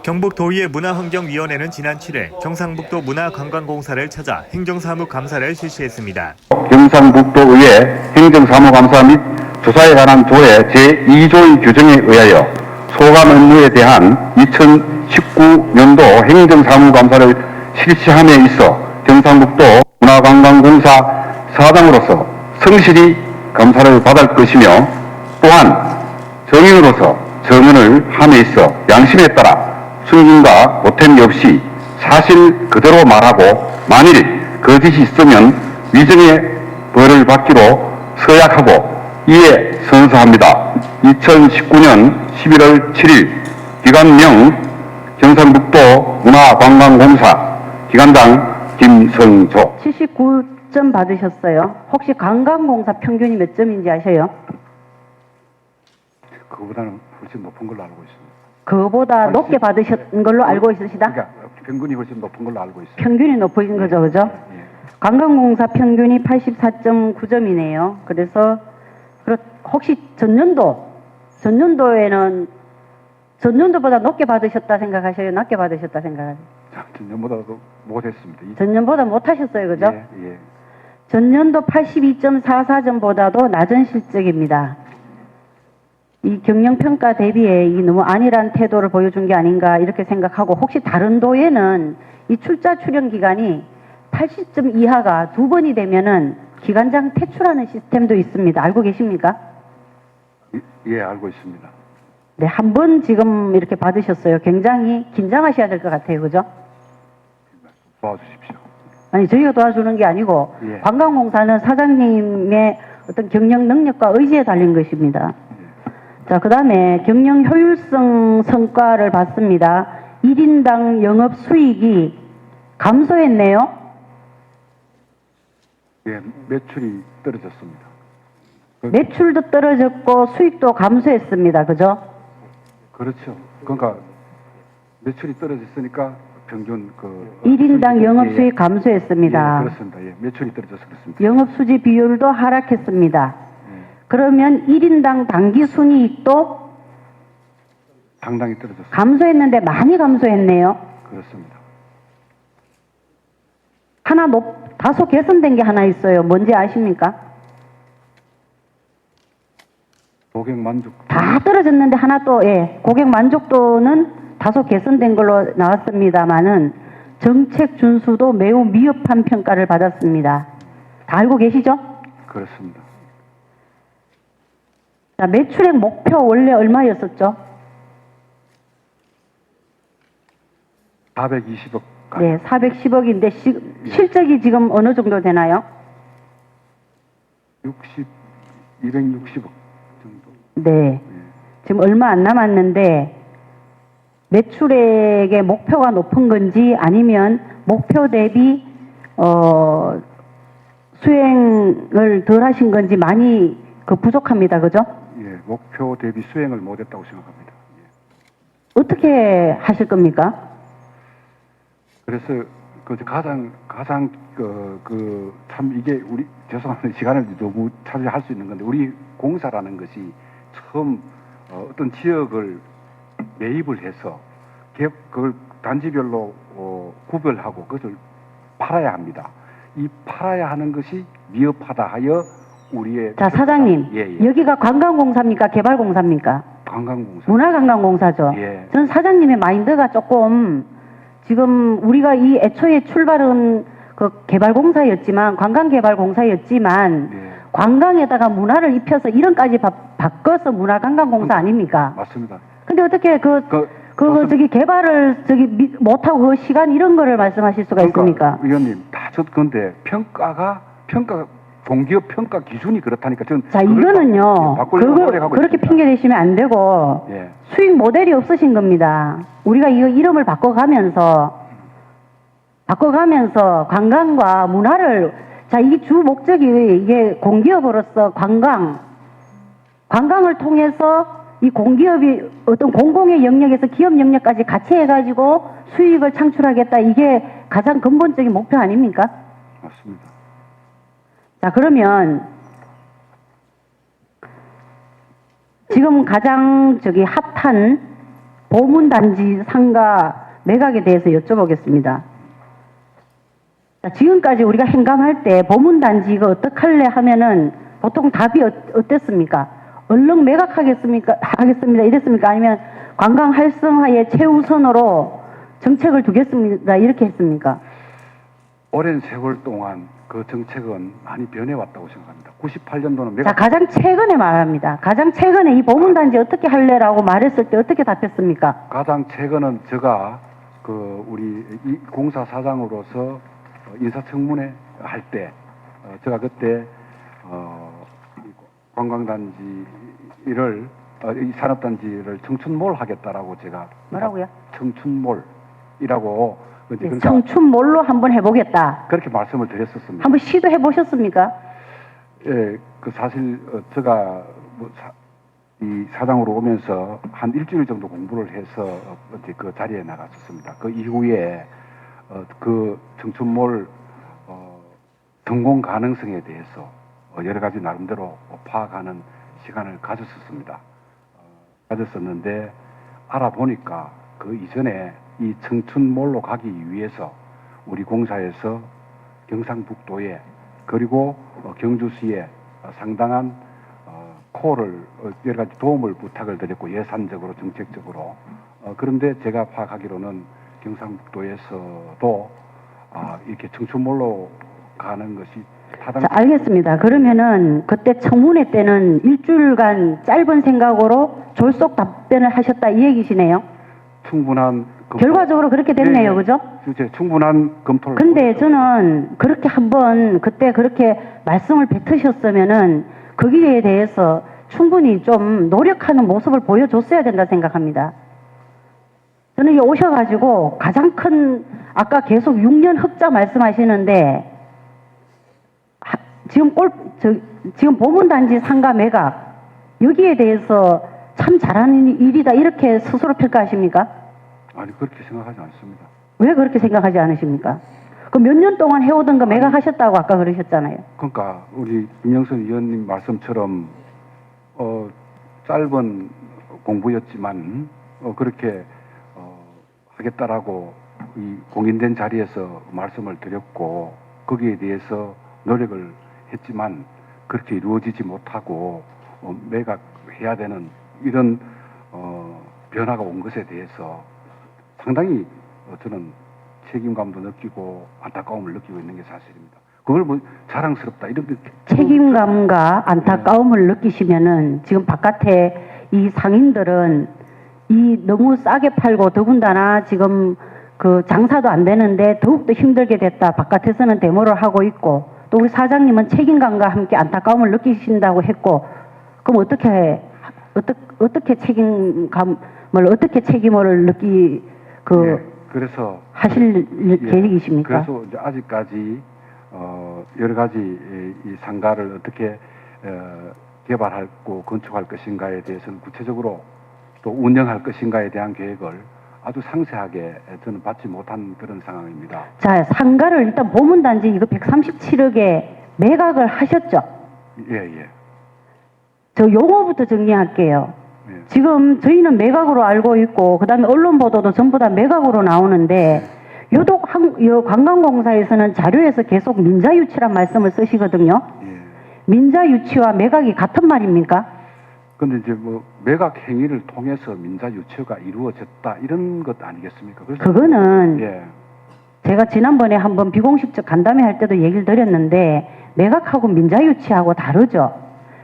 경북도의회 문화환경위원회는 지난 7일 경상북도 문화관광공사를 찾아 행정사무 감사를 실시했습니다. 경상북도의회 행정사무감사 및 조사에 관한 조의 제2조의 규정에 의하여 소관 업무에 대한 2019년도 행정사무감사를 실시함에 있어 경상북도 문화관광공사 사장으로서 성실히 감사를 받을 것이며 또한 정인으로서 정언을 함에 있어 양심에 따라 숨김과 보탬이 없이 사실 그대로 말하고 만일 거짓이 있으면 위정의 벌을 받기로 서약하고 이에 선서합니다. 2019년 11월 7일 기관명 경상북도 문화관광공사 기관장 김성조. 79점 받으셨어요. 혹시 관광공사 평균이 몇 점인지 아셔요? 그거보다는 훨씬 높은 걸로 알고 있습니다. 그거보다 높게 받으셨던 걸로 알고 있으시다? 그러니까 평균이 훨씬 높은 걸로 알고 있습니다. 평균이 높으신 거죠, 그죠? 예. 관광공사 평균이 84.9점이네요. 그래서 혹시 전년도에는 전년도보다 높게 받으셨다 생각하셔요? 낮게 받으셨다 생각하세요? 전년보다도 못했습니다. 전년보다 못하셨어요, 그죠? 예, 예. 전년도 82.44점보다도 낮은 실적입니다. 이 경영평가 대비에 이 너무 안일한 태도를 보여준 게 아닌가 이렇게 생각하고, 혹시 다른 도에는 이 출자 출연 기간이 80점 이하가 2번이 되면은 기관장 퇴출하는 시스템도 있습니다. 알고 계십니까? 예, 알고 있습니다. 네, 한 번 지금 이렇게 받으셨어요. 굉장히 긴장하셔야 될 것 같아요. 그죠? 도와주십시오. 아니, 저희가 도와주는 게 아니고, 예. 관광공사는 사장님의 어떤 경영 능력과 의지에 달린 것입니다. 자, 그 다음에 경영 효율성 성과를 봤습니다. 1인당 영업 수익이 감소했네요. 예, 매출이 떨어졌습니다. 매출도 떨어졌고 수익도 감소했습니다. 그죠? 그렇죠. 그러니까 매출이 떨어졌으니까 평균 1인당 영업 수익 감소했습니다. 예, 그렇습니다. 예, 매출이 떨어져서 그렇습니다. 영업 수지 비율도 하락했습니다. 그러면 1인당 당기 순이익도 상당히 떨어졌습니다. 감소했는데 많이 감소했네요. 그렇습니다. 다소 개선된 게 하나 있어요. 뭔지 아십니까? 고객 만족. 다 떨어졌는데 하나 또, 예, 고객 만족도는 다소 개선된 걸로 나왔습니다만은 정책 준수도 매우 미흡한 평가를 받았습니다. 다 알고 계시죠? 그렇습니다. 자, 매출액 목표 원래 얼마였었죠? 420억. 네, 410억인데 실적이 지금 어느 정도 되나요? 260억 정도. 네. 지금 얼마 안 남았는데 매출액의 목표가 높은 건지 아니면 목표 대비 수행을 덜 하신 건지 많이 부족합니다. 그죠? 예, 목표 대비 수행을 못했다고 생각합니다. 예. 어떻게 하실 겁니까? 그래서 가장 참 이게 우리 죄송합니다. 시간을 너무 차지할 수 있는 건데 우리 공사라는 것이 처음 어떤 지역을 매입을 해서 그걸 단지별로 구별하고 그것을 팔아야 합니다. 이 팔아야 하는 것이 미흡하다 하여 우리의 자, 사장님, 예. 여기가 관광공사입니까? 개발공사입니까? 관광공사. 문화관광공사죠. 예. 전 사장님의 마인드가 조금 지금 우리가 이 애초에 출발은 개발공사였지만 관광개발공사였지만 예. 관광에다가 문화를 입혀서 이름까지 바꿔서 문화관광공사 아닙니까? 맞습니다. 근데 어떻게 저기 개발을 못하고 그 시간 이런 거를 말씀하실 수가 있습니까? 의원님 다 근데 공기업 평가 기준이 그렇다니까 자, 이거는요. 그렇게 핑계 대시면 안 되고 예. 수익 모델이 없으신 겁니다. 우리가 이 이름을 바꿔가면서 관광과 문화를, 자, 이게 주 목적이 이게 공기업으로서 관광을 통해서 이 공기업이 어떤 공공의 영역에서 기업 영역까지 같이 해가지고 수익을 창출하겠다. 이게 가장 근본적인 목표 아닙니까? 맞습니다. 자, 그러면 지금 가장 핫한 보문단지 상가 매각에 대해서 여쭤보겠습니다. 자, 지금까지 우리가 행감할 때 보문단지 이거 어떡할래 하면은 보통 답이 어땠습니까? 얼른 매각하겠습니까? 하겠습니다. 이랬습니까? 아니면 관광 활성화에 최우선으로 정책을 두겠습니다. 이렇게 했습니까? 오랜 세월 동안 그 정책은 많이 변해왔다고 생각합니다. 98년도는 자, 가장 최근에 말합니다. 가장 최근에 이 보문단지 어떻게 할래라고 말했을 때 어떻게 답했습니까? 가장 최근은 제가 그 우리 이 공사 사장으로서 인사청문회 할 때 제가 그때 이 관광단지를 이 산업단지를 청춘몰 하겠다라고 제가 뭐라고요? 청춘몰이라고 이제 네, 그러니까 청춘몰로 한번 해보겠다. 그렇게 말씀을 드렸었습니다. 한번 시도해 보셨습니까? 예, 그 사실 제가 이 사장으로 오면서 한 일주일 정도 공부를 해서 이제 그 자리에 나갔었습니다. 그 이후에 그 청춘몰 성공 가능성에 대해서 여러 가지 나름대로 파악하는 시간을 가졌었습니다. 가졌었는데 알아보니까 그 이전에 이 청춘몰로 가기 위해서 우리 공사에서 경상북도에 그리고 경주시에 상당한 코를 여러 가지 도움을 부탁을 드렸고 예산적으로 정책적으로 그런데 제가 파악하기로는 경상북도에서도 이렇게 청춘몰로 가는 것이 자, 알겠습니다. 그러면은 그때 청문회 때는 일주일간 짧은 생각으로 졸속 답변을 하셨다 이 얘기시네요. 충분한 결과적으로 그렇게 됐네요. 네, 그죠? 충분한 검토를. 근데 저는 그렇게 한번 그때 그렇게 말씀을 뱉으셨으면은 거기에 대해서 충분히 좀 노력하는 모습을 보여줬어야 된다 생각합니다. 저는 여기 오셔가지고 가장 큰 아까 계속 6년 흑자 말씀하시는데 지금 보문단지 상가 매각 여기에 대해서 참 잘하는 일이다 이렇게 스스로 평가하십니까? 아니 그렇게 생각하지 않습니다. 왜 그렇게 생각하지 않으십니까? 그 몇 년 동안 해오던 거 매각하셨다고 아까 그러셨잖아요. 그러니까 우리 김영선 의원님 말씀처럼 짧은 공부였지만 그렇게 하겠다라고 이 공인된 자리에서 말씀을 드렸고 거기에 대해서 노력을 했지만 그렇게 이루어지지 못하고 매각해야 되는 이런 변화가 온 것에 대해서 상당히 저는 책임감도 느끼고 안타까움을 느끼고 있는 게 사실입니다. 그걸 뭐 자랑스럽다 이런 게 책임감과 안타까움을 느끼시면은 지금 바깥에 이 상인들은 이 너무 싸게 팔고 더군다나 지금 그 장사도 안 되는데 더욱더 힘들게 됐다. 바깥에서는 데모를 하고 있고 또 우리 사장님은 책임감과 함께 안타까움을 느끼신다고 했고 그럼 어떻게 책임감을 어떻게 책임을 그래서 하실 계획이십니까? 그래서 이제 아직까지 여러 가지 이 상가를 어떻게 개발하고 건축할 것인가에 대해서는 구체적으로 또 운영할 것인가에 대한 계획을 아주 상세하게 저는 받지 못한 그런 상황입니다. 자, 상가를 일단 보문단지 이거 137억에 매각을 하셨죠? 예. 저 용어부터 정리할게요. 예. 지금 저희는 매각으로 알고 있고 그다음에 언론 보도도 전부 다 매각으로 나오는데 요 관광공사에서는 자료에서 계속 민자유치란 말씀을 쓰시거든요. 예. 민자유치와 매각이 같은 말입니까? 근데 이제 뭐 매각 행위를 통해서 민자 유치가 이루어졌다 이런 것 아니겠습니까? 그래서 그거는 예. 제가 지난번에 한번 비공식적 간담회 할 때도 얘기를 드렸는데 매각하고 민자유치하고 다르죠.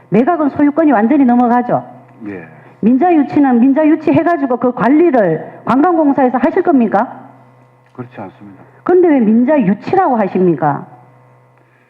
매각은 소유권이 완전히 넘어가죠. 예. 민자유치는 민자유치 해가지고 그 관리를 관광공사에서 하실 겁니까? 그렇지 않습니다. 그런데 왜 민자유치라고 하십니까?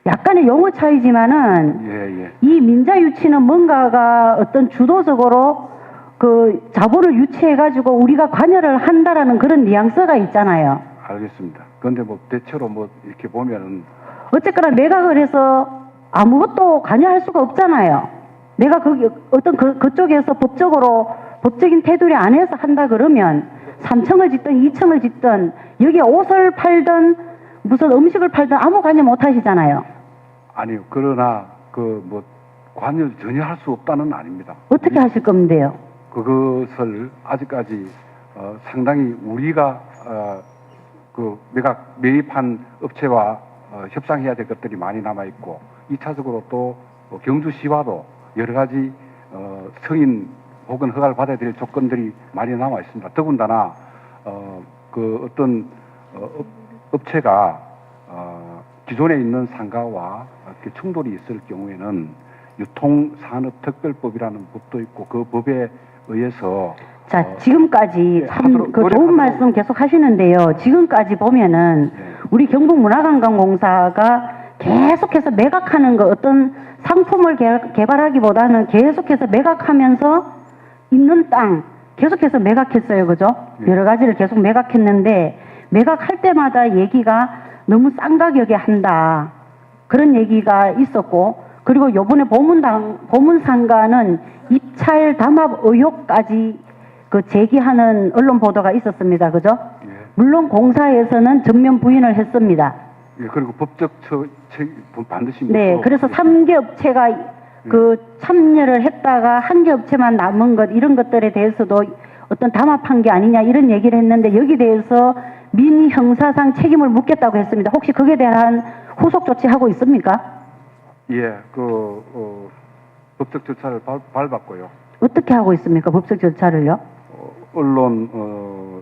약간의 용어 차이지만은 예. 이 민자유치는 뭔가가 어떤 주도적으로 그 자본을 유치해가지고 우리가 관여를 한다라는 그런 뉘앙스가 있잖아요. 알겠습니다. 그런데 뭐 대체로 뭐 이렇게 보면은 어쨌거나 매각을 해서 아무것도 관여할 수가 없잖아요. 내가 거기 어떤 그쪽에서 법적인 테두리 안에서 한다 그러면 3층을 짓든 2층을 짓든 여기에 옷을 팔든 무슨 음식을 팔든 아무 관여 못 하시잖아요. 아니요. 그러나 그 뭐 관여 전혀 할 수 없다는 아닙니다. 어떻게 하실 건데요? 그것을 아직까지 상당히 우리가 그 매입한 업체와 협상해야 될 것들이 많이 남아 있고 2차적으로 또 경주시와도 여러 가지 승인 혹은 허가를 받아야 될 조건들이 많이 남아 있습니다. 더군다나 그 어떤 업체가 기존에 있는 상가와 이렇게 충돌이 있을 경우에는 유통산업특별법이라는 법도 있고 그 법에 의해서 자, 지금까지 참 하도록 그 좋은 노력하도록. 말씀 계속 하시는데요. 지금까지 보면은 우리 경북문화관광공사가 계속해서 매각하는 거 어떤 상품을 개발하기보다는 계속해서 매각하면서 있는 땅 계속해서 매각했어요. 그죠? 여러 가지를 계속 매각했는데 매각할 때마다 얘기가 너무 싼 가격에 한다. 그런 얘기가 있었고 그리고 요번에 보문상가는 입찰 담합 의혹까지 그 제기하는 언론 보도가 있었습니다. 그죠? 물론 공사에서는 전면 부인을 했습니다. 예, 그리고 법적 반드시 네, 그래서 3개 업체가 그 참여를 했다가 한 개 업체만 남은 것 이런 것들에 대해서도 어떤 담합한 게 아니냐 이런 얘기를 했는데 여기 대해서 민형사상 책임을 묻겠다고 했습니다. 혹시 거기에 대한 후속 조치하고 있습니까? 예, 법적 절차를 밟았고요. 어떻게 하고 있습니까? 법적 절차를요? 언론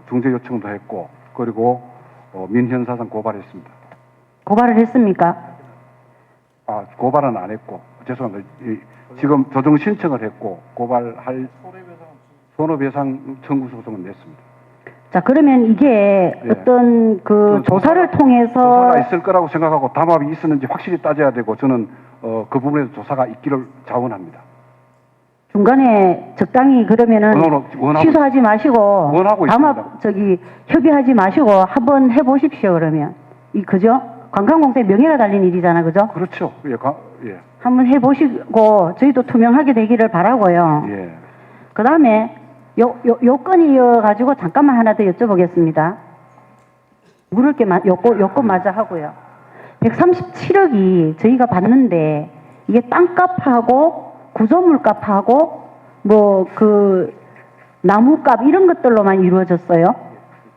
중재 요청도 했고 그리고 민형사상 고발했습니다. 고발을 했습니까? 고발은 안 했고 죄송합니다. 지금 조정 신청을 했고 고발할 손해배상 청구 소송은 냈습니다. 자, 그러면 이게 예. 어떤 그 조사를 통해서 조사가 있을 거라고 생각하고 담합이 있었는지 확실히 따져야 되고 저는 그 부분에서 조사가 있기를 자원합니다. 중간에 적당히 그러면은 원하고 취소하지 마시고 원하고 담합 협의하지 마시고 한번 해보십시오. 그러면 그죠? 관광공사의 명예가 달린 일이잖아, 그죠? 그렇죠. 예. 한번 해보시고 저희도 투명하게 되기를 바라고요. 예. 그 다음에 요건이어 가지고 잠깐만 하나 더 여쭤보겠습니다. 물을 게 요건 맞아 하고요. 137억이 저희가 받는데 이게 땅값하고 구조물값하고 뭐 그 나무값 이런 것들로만 이루어졌어요.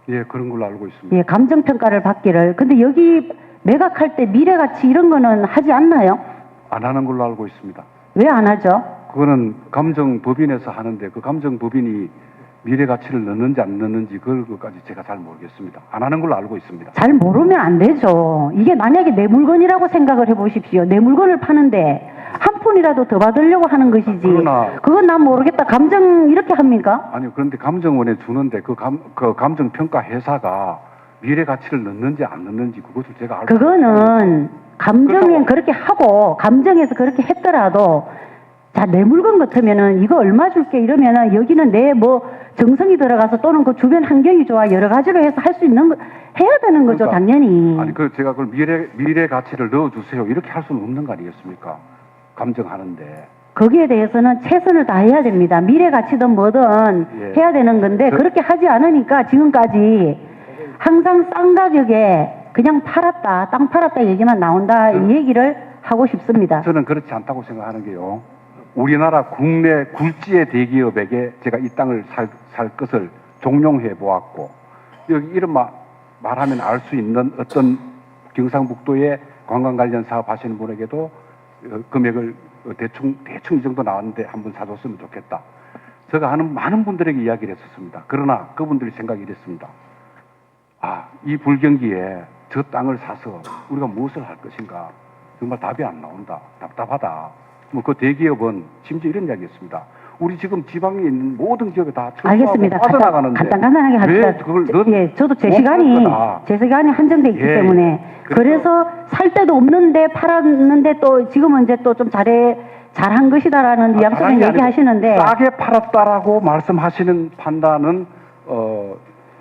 예, 그런 걸로 알고 있습니다. 예, 감정평가를 받기를. 근데 여기 매각할 때 미래가치 이런 거는 하지 않나요? 안 하는 걸로 알고 있습니다. 왜 안 하죠? 그거는 감정법인에서 하는데 그 감정법인이 미래 가치를 넣는지 안 넣는지 그것까지 제가 잘 모르겠습니다. 안 하는 걸로 알고 있습니다. 잘 모르면 안 되죠. 이게 만약에 내 물건이라고 생각을 해보십시오. 내 물건을 파는데 한 푼이라도 더 받으려고 하는 것이지. 그러나 그건 난 모르겠다. 감정 이렇게 합니까? 아니요. 그런데 감정원에 주는데 그 감정평가 회사가 미래 가치를 넣는지 안 넣는지 그것을 제가 알고 그거는 감정엔 그렇게 하고 감정에서 그렇게 했더라도 자, 내 물건 같으면은 이거 얼마 줄게 이러면은 여기는 내 뭐 정성이 들어가서 또는 그 주변 환경이 좋아 여러 가지로 해서 할 수 있는 거 해야 되는 거죠. 그러니까, 당연히. 아니 제가 그걸 미래 가치를 넣어주세요 이렇게 할 수는 없는 거 아니겠습니까? 감정하는데. 거기에 대해서는 최선을 다해야 됩니다. 미래 가치든 뭐든 예. 해야 되는 건데 그렇게 하지 않으니까 지금까지 항상 싼 가격에 그냥 팔았다, 땅 팔았다 얘기만 나온다 이 얘기를 하고 싶습니다. 저는 그렇지 않다고 생각하는 게요. 우리나라 국내 굴지의 대기업에게 제가 이 땅을 살 것을 종용해 보았고 여기 이런 말하면 알 수 있는 어떤 경상북도의 관광 관련 사업 하시는 분에게도 금액을 대충 이 정도 나왔는데 한번 사줬으면 좋겠다. 제가 아는 많은 분들에게 이야기를 했었습니다. 그러나 그분들이 생각이 이랬습니다. 이 불경기에 저 땅을 사서 우리가 무엇을 할 것인가. 정말 답이 안 나온다. 답답하다. 그 대기업은 심지어 이런 이야기했습니다. 우리 지금 지방에 있는 모든 기업이 다 알겠습니다. 빠져나가는데 간단하게 합시다. 왜 그걸 예, 저도 제 시간이 한정돼 있기 때문에 그래서 살 데도 없는데 팔았는데 또 지금은 이제 또 좀 잘한 것이다라는 뉘앙스를 얘기하시는데 싸게 팔았다라고 말씀하시는 판단은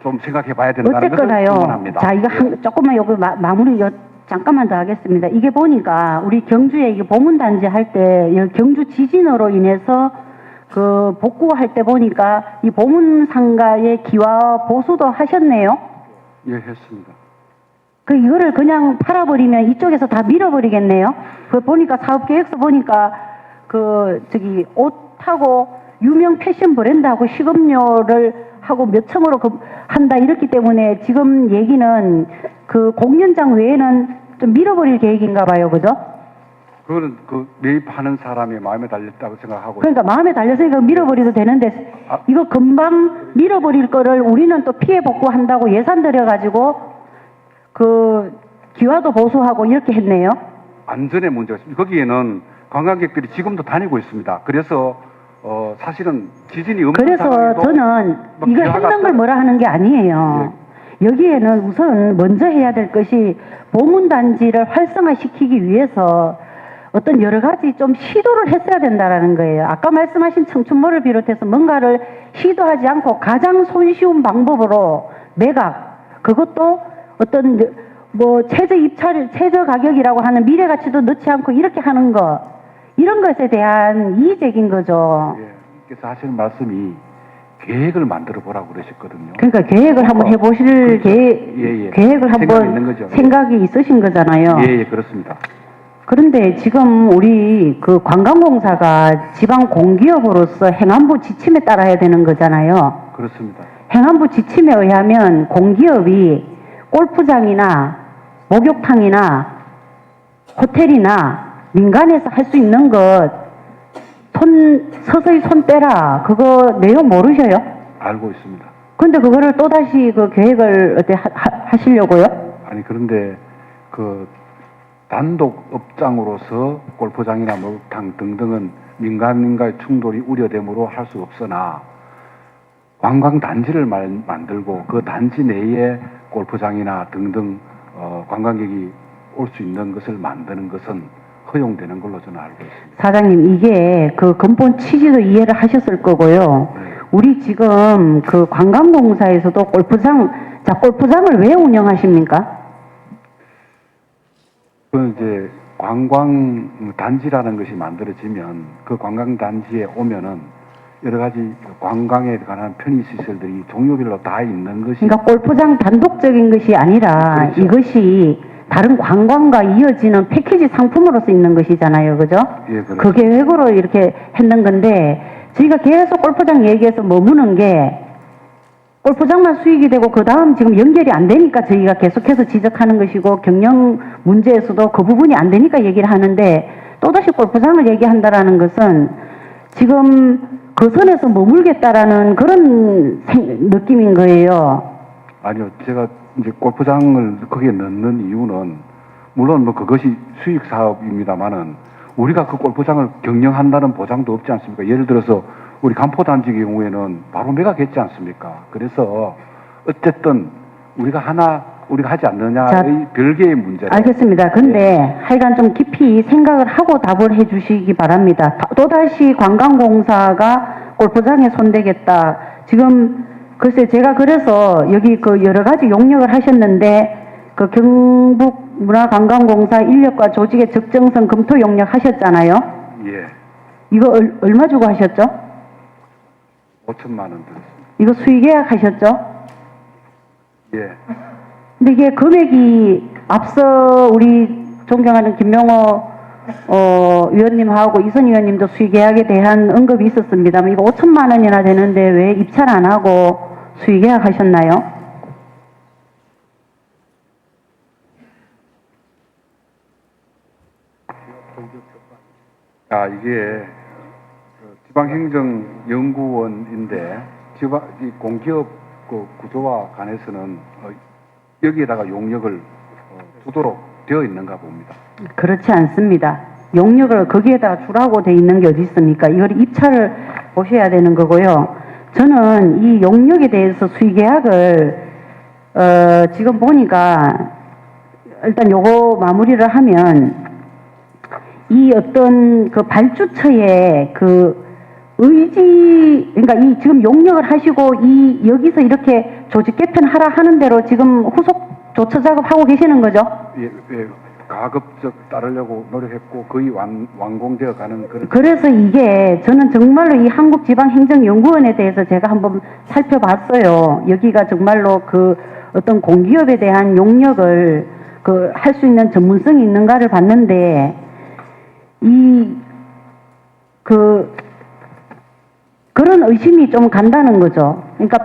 좀 생각해봐야 된다는 것을 주문합니다. 자, 이거 조금만 요거 마무리 잠깐만 더 하겠습니다. 이게 보니까 우리 경주에 이게 보문단지 할 때 경주 지진으로 인해서 그 복구할 때 보니까 이 보문상가의 기와 보수도 하셨네요. 예, 했습니다. 그 이거를 그냥 팔아버리면 이쪽에서 다 밀어버리겠네요. 그 보니까 사업계획서 보니까 그 저기 옷하고 유명 패션 브랜드하고 식음료를 하고 몇 층으로 한다 이렇기 때문에 지금 얘기는 그 공연장 외에는 좀 밀어버릴 계획인가 봐요. 그죠? 그거는 그 매입하는 사람의 마음에 달렸다고 생각하고. 그러니까 마음에 달려서 밀어버려도 되는데 이거 금방 밀어버릴 거를 우리는 또 피해 복구한다고 예산 들여가지고 그 기와도 보수하고 이렇게 했네요. 안전의 문제가 있습니다. 거기에는 관광객들이 지금도 다니고 있습니다. 그래서 사실은 지진이 없는 그래서 상황에도 저는 막 이거 기와가 했는 걸 뭐라 하는 게 아니에요. 여기에는 우선 먼저 해야 될 것이 보문단지를 활성화시키기 위해서 어떤 여러 가지 좀 시도를 했어야 된다라는 거예요. 아까 말씀하신 청춘몰을 비롯해서 뭔가를 시도하지 않고 가장 손쉬운 방법으로 매각, 그것도 어떤 뭐 최저 가격이라고 하는 미래 가치도 넣지 않고 이렇게 하는 거, 이런 것에 대한 이의적인 거죠. 예, 그래서 하시는 말씀이 계획을 만들어 보라고 그러셨거든요. 그러니까 계획을 한번 해보실 그렇죠. 계획을 생각이 한번 있는 거죠. 생각이 있으신 거잖아요. 예, 그렇습니다. 그런데 지금 우리 그 관광공사가 지방 공기업으로서 행안부 지침에 따라야 되는 거잖아요. 그렇습니다. 행안부 지침에 의하면 공기업이 골프장이나 목욕탕이나 호텔이나 민간에서 할 수 있는 것 서서히 손 떼라. 그거 내용 모르셔요? 알고 있습니다. 근데 그거를 또다시 그 계획을 어떻게 하시려고요? 아니 그런데 그 단독 업장으로서 골프장이나 목욕탕 등등은 민간인과의 충돌이 우려되므로 할 수 없으나 관광 단지를 만들고 그 단지 내에 골프장이나 등등 관광객이 올 수 있는 것을 만드는 것은 허용되는 걸로 저는 알고 있습니다. 사장님, 이게 그 근본 취지도 이해를 하셨을 거고요. 우리 지금 그 관광공사에서도 골프장을 왜 운영하십니까? 그 이제 관광 단지라는 것이 만들어지면 그 관광 단지에 오면은 여러 가지 관광에 관한 편의시설들이 종류별로 다 있는 것이. 그러니까 골프장 단독적인 것이 아니라 그렇죠. 이것이 다른 관광과 이어지는 패키지 상품으로서 있는 것이잖아요. 그죠? 예, 그렇죠. 그 계획으로 이렇게 했는 건데 저희가 계속 골프장 얘기해서 머무는 게 골프장만 수익이 되고 그 다음 지금 연결이 안 되니까 저희가 계속해서 지적하는 것이고 경영 문제에서도 그 부분이 안 되니까 얘기를 하는데 또다시 골프장을 얘기한다라는 것은 지금 그 선에서 머물겠다라는 그런 느낌인 거예요. 아니요, 제가 이제 골프장을 거기에 넣는 이유는 물론 뭐 그것이 수익 사업입니다만은 우리가 그 골프장을 경영한다는 보장도 없지 않습니까? 예를 들어서 우리 간포단지 경우에는 바로 매각했지 않습니까? 그래서 어쨌든 우리가 하지 않느냐의 별개의 문제다. 알겠습니다. 근데 하여간 좀 깊이 생각을 하고 답을 해 주시기 바랍니다. 또다시 관광공사가 골프장에 손대겠다. 지금 글쎄 제가 그래서 여기 그 여러 가지 용역을 하셨는데 그 경북문화관광공사 인력과 조직의 적정성 검토 용역 하셨잖아요. 예. 이거 얼마 주고 하셨죠? 5천만 원 들었습니다. 이거 수의계약 하셨죠? 예. 근데 이게 금액이 앞서 우리 존경하는 김명호 위원님하고 이선 위원님도 수의계약에 대한 언급이 있었습니다만 이거 5천만 원이나 되는데 왜 입찰 안 하고 수의계약 하셨나요? 이게 지방행정연구원인데 이 공기업 그 구조와 관해서는 여기에다가 용역을 두도록 되어 있는가 봅니다. 그렇지 않습니다. 용역을 거기에다 주라고 돼 있는 게 어디 있습니까? 이걸 입찰을 보셔야 되는 거고요. 저는 이 용역에 대해서 수의계약을 지금 보니까 일단 요거 마무리를 하면 이 어떤 그 발주처의 그 의지, 그러니까 이 지금 용역을 하시고 이 여기서 이렇게 조직 개편하라 하는 대로 지금 후속 조처 작업하고 계시는 거죠? 예, 가급적 따르려고 노력했고 거의 완공되어 가는 그런. 그래서 이게 저는 정말로 이 한국지방행정연구원에 대해서 제가 한번 살펴봤어요. 여기가 정말로 그 어떤 공기업에 대한 용역을 그 할 수 있는 전문성이 있는가를 봤는데 그 그런 의심이 좀 간다는 거죠. 그러니까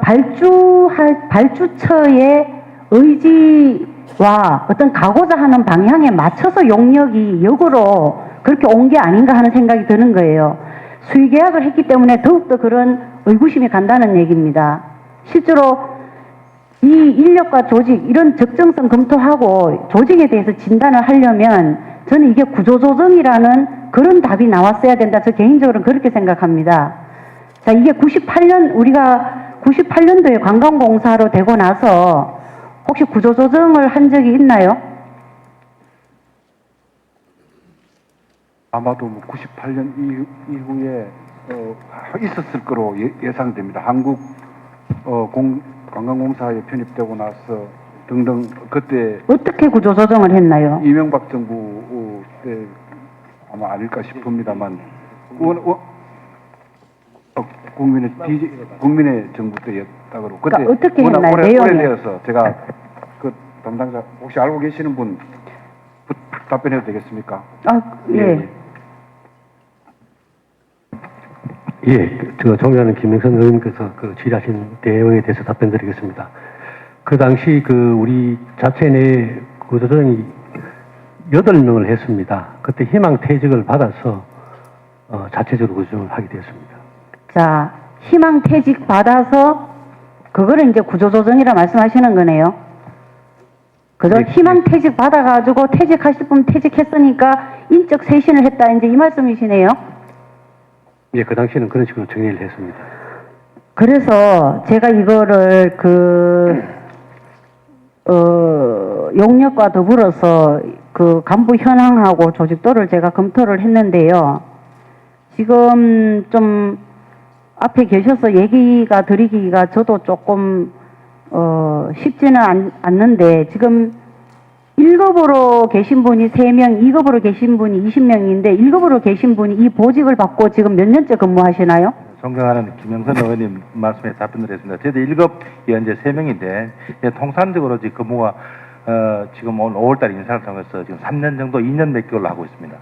발주처의 의지와 어떤 가고자 하는 방향에 맞춰서 용역이 역으로 그렇게 온 게 아닌가 하는 생각이 드는 거예요. 수의 계약을 했기 때문에 더욱더 그런 의구심이 간다는 얘기입니다. 실제로 이 인력과 조직 이런 적정성 검토하고 조직에 대해서 진단을 하려면 저는 이게 구조조정이라는 그런 답이 나왔어야 된다. 저 개인적으로는 그렇게 생각합니다. 자, 이게 우리가 98년도에 관광공사로 되고 나서 혹시 구조조정을 한 적이 있나요? 아마도 98년 이후에 있었을 거로 예상됩니다. 한국 관광공사에 편입되고 나서 등등 그때 어떻게 구조조정을 했나요? 이명박 정부 때 아마 아닐까 싶습니다만 국민의 정부 때였다고 그때 그러니까 어떻게 했나요? 내용이? 오래되어서 제가 그 담당자 혹시 알고 계시는 분 답변해도 되겠습니까? 예. 예, 존경하는 김영선 의원님께서 그 질의하신 내용에 대해서 답변드리겠습니다. 그 당시 우리 자체 내 구조조정이 8명을 했습니다. 그때 희망퇴직을 받아서 자체적으로 구조조정을 하게 되었습니다. 자, 희망퇴직 받아서 그거를 이제 구조조정이라 말씀하시는 거네요. 그죠? 네, 희망퇴직 받아가지고 퇴직하실 분 퇴직했으니까 인적 쇄신을 했다. 이제 이 말씀이시네요. 예, 그 당시에는 그런 식으로 정리를 했습니다. 그래서 제가 이거를 용역과 더불어서 그 간부 현황하고 조직도를 제가 검토를 했는데요. 지금 좀 앞에 계셔서 얘기가 드리기가 저도 조금 쉽지는 않는데 지금 1급으로 계신 분이 3명, 2급으로 계신 분이 20명인데 1급으로 계신 분이 이 보직을 받고 지금 몇 년째 근무하시나요? 존경하는 김영선 의원님 말씀에 답변을 했습니다. 저희도 1급이 현재 3명인데 통산적으로 지금 근무가 지금 오늘 5월달 인사를 통해서 지금 3년 정도 2년 몇 개월로 하고 있습니다.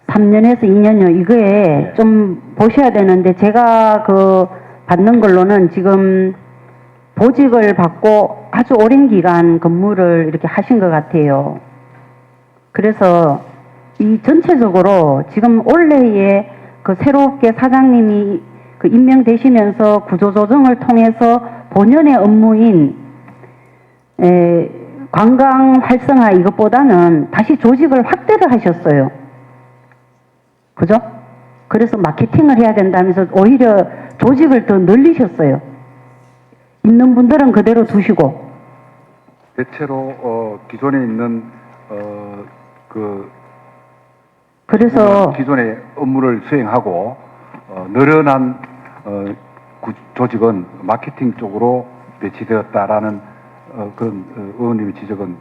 3년에서 2년요. 이거에 좀 보셔야 되는데 제가 받는 걸로는 지금 보직을 받고 아주 오랜 기간 근무를 이렇게 하신 것 같아요. 그래서 이 전체적으로 지금 올해에 새롭게 사장님이 임명되시면서 구조조정을 통해서 본연의 업무인 관광 활성화 이것보다는 다시 조직을 확대를 하셨어요. 그죠? 그래서 마케팅을 해야 된다면서 오히려 조직을 더 늘리셨어요. 있는 분들은 그대로 두시고. 대체로 기존에 있는 그래서 기존의 업무를 수행하고 늘어난 조직은 마케팅 쪽으로 배치되었다라는 그런 의원님의 지적은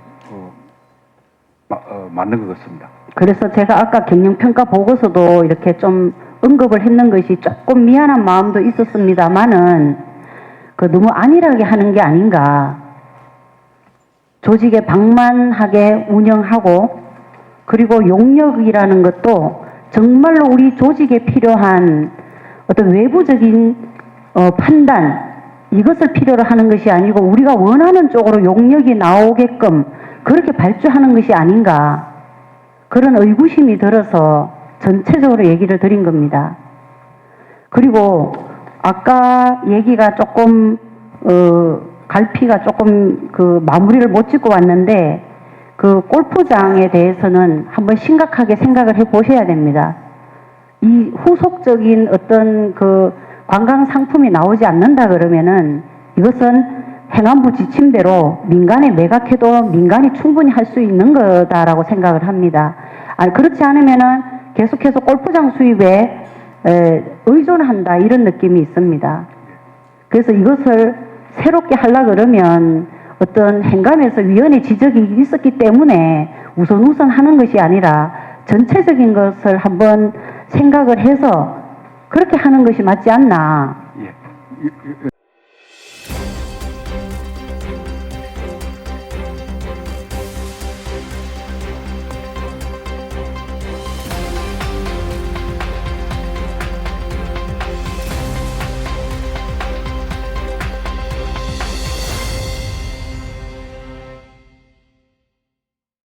맞는 것 같습니다. 그래서 제가 아까 경영평가 보고서도 이렇게 좀 언급을 했는 것이 조금 미안한 마음도 있었습니다만은 너무 안일하게 하는 게 아닌가. 조직에 방만하게 운영하고 그리고 용역이라는 것도 정말로 우리 조직에 필요한 어떤 외부적인 판단 이것을 필요로 하는 것이 아니고 우리가 원하는 쪽으로 용역이 나오게끔 그렇게 발주하는 것이 아닌가. 그런 의구심이 들어서 전체적으로 얘기를 드린 겁니다. 그리고 아까 얘기가 조금 갈피가 조금 마무리를 못 짓고 왔는데 골프장에 대해서는 한번 심각하게 생각을 해 보셔야 됩니다. 이 후속적인 어떤 관광 상품이 나오지 않는다 그러면은 이것은 행안부 지침대로 민간에 매각해도 민간이 충분히 할 수 있는 거다라고 생각을 합니다. 그렇지 않으면은 계속해서 골프장 수입에 의존한다 이런 느낌이 있습니다. 그래서 이것을 새롭게 하려고 그러면 어떤 행감에서 위원회 지적이 있었기 때문에 우선 하는 것이 아니라 전체적인 것을 한번 생각을 해서 그렇게 하는 것이 맞지 않나. 예.